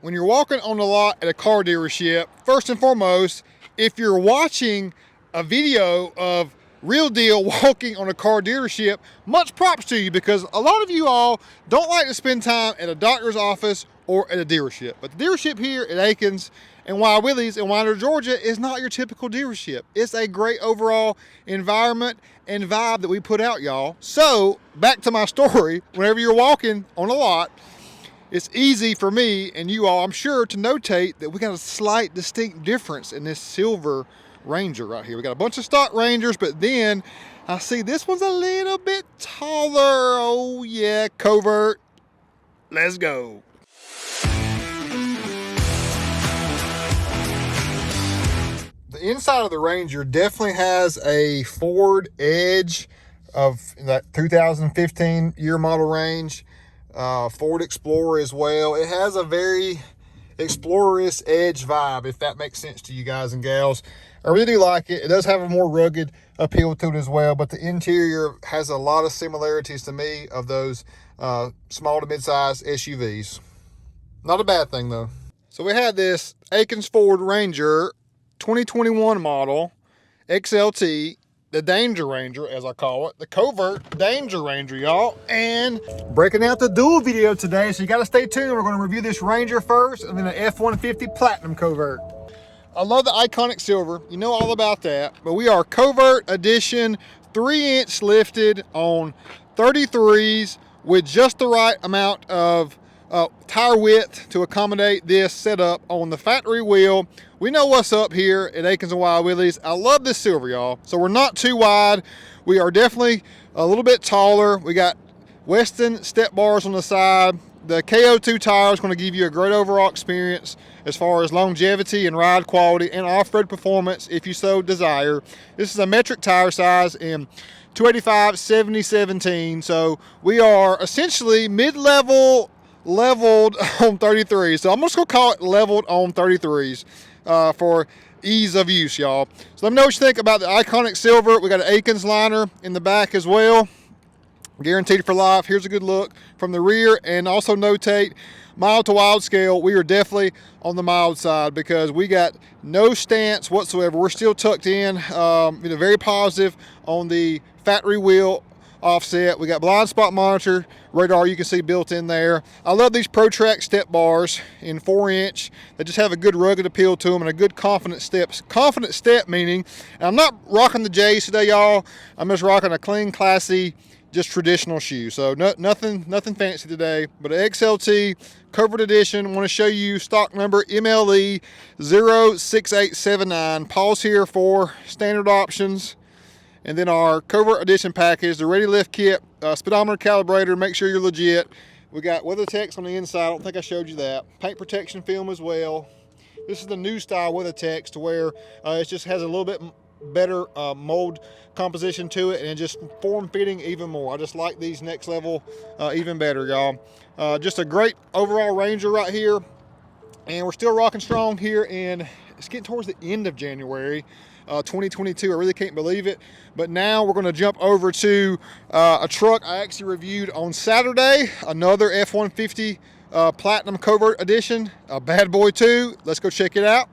when you're walking on the lot at a car dealership, first and foremost, if you're watching a video of Real Deal walking on a car dealership, much props to you, because a lot of you all don't like to spend time at a doctor's office or at a dealership. But the dealership here at Akins and Willies in Winder, Georgia is not your typical dealership. It's a great overall environment and vibe that we put out, y'all. So back to my story, whenever you're walking on a lot, it's easy for me and you all, I'm sure, to notate that we got a slight distinct difference in this silver Ranger right here. We got a bunch of stock Rangers, but then I see this one's a little bit taller. Oh yeah, Covert. Let's go. The inside of the Ranger definitely has a forward edge of that 2015 year model range. Ford Explorer as well. It has a very explorerous edge vibe, if that makes sense to you guys and gals. I really do like it. It does have a more rugged appeal to it as well, but the interior has a lot of similarities to me of those small to mid-size SUVs. Not a bad thing though. So we had this Akins Ford Ranger 2021 model XLT, the Danger Ranger as I call it, the Covert Danger Ranger, y'all, and breaking out the dual video today, so you got to stay tuned. We're going to review this Ranger first and then an F-150 Platinum Covert. I love the iconic silver, you know all about that, but we are Covert Edition 3-inch lifted on 33s with just the right amount of tire width to accommodate this setup on the factory wheel. We know what's up here at Akins and Willies. I love this silver, y'all. So we're not too wide. We are definitely a little bit taller. We got Weston step bars on the side. The KO2 tire is going to give you a great overall experience as far as longevity and ride quality and off-road performance if you so desire. This is a metric tire size in 285/70/17. So we are essentially mid-level leveled on 33s. So I'm just gonna call it leveled on 33s for ease of use, y'all. So let me know what you think about the iconic silver. We got an Akins liner in the back as well, guaranteed for life. Here's a good look from the rear, and also notate mild to wild scale. We are definitely on the mild side because we got no stance whatsoever. We're still tucked in, very positive on the factory wheel offset. We got blind spot monitor radar, you can see built in there. I love these ProTrack step bars in 4-inch. They just have a good rugged appeal to them and a good confident step meaning, and I'm not rocking the J's today, y'all. I'm just rocking a clean, classy, just traditional shoe. So nothing fancy today, but an XLT Covert Edition. Want to show you stock number MLE 06879. Pause here for standard options. And then our Covert Edition package, the Ready Lift Kit, speedometer calibrator, make sure you're legit. We got WeatherTex on the inside, I don't think I showed you that. Paint protection film as well. This is the new style WeatherTex to where it just has a little bit better mold composition to it, and it just form fitting even more. I just like these next level even better, y'all. Just a great overall Ranger right here. And we're still rocking strong here, and it's getting towards the end of January 2022. I really can't believe it. But now we're going to jump over to a truck I actually reviewed on Saturday, another F-150 Platinum Covert Edition, a bad boy too. Let's go check it out.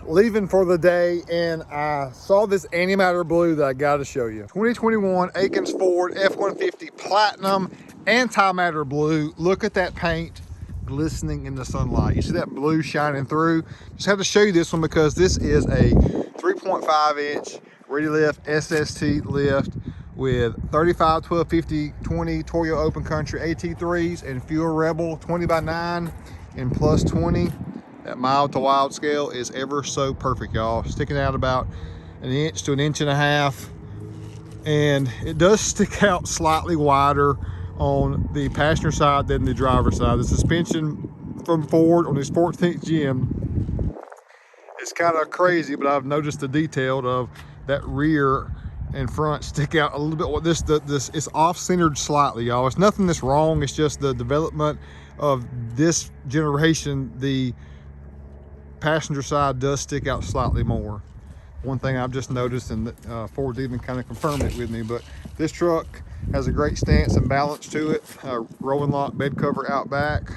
Leaving for the day, and I saw this antimatter blue that I got to show you. 2021 Akins Ford F-150 Platinum antimatter blue. Look at that paint glistening in the sunlight. You see that blue shining through? Just had to show you this one because this is a 3.5-inch Ready Lift SST lift with 35, 12, 50, 20 Toyo Open Country AT3s and Fuel Rebel 20x9 and plus 20. That mild to wild scale is ever so perfect, y'all. Sticking out about 1 inch to 1.5 inches, and it does stick out slightly wider on the passenger side than the driver's side. The suspension from Ford on this 14th Gen, it's kind of crazy, but I've noticed the detail of that rear and front stick out a little bit. This is off-centered slightly, y'all. It's nothing that's wrong. It's just the development of this generation. The passenger side does stick out slightly more. One thing I've just noticed, and Ford's even kind of confirmed it with me, but this truck has a great stance and balance to it. Rolling lock bed cover out back.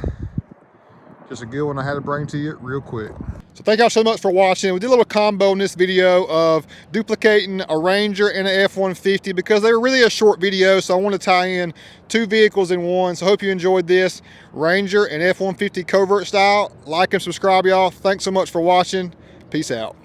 Just a good one I had to bring to you real quick. So thank y'all so much for watching. We did a little combo in this video of duplicating a Ranger and an F-150 because they were really a short video, so I want to tie in two vehicles in one. So hope you enjoyed this Ranger and F-150 Covert style. Like and subscribe, y'all. Thanks so much for watching. Peace out.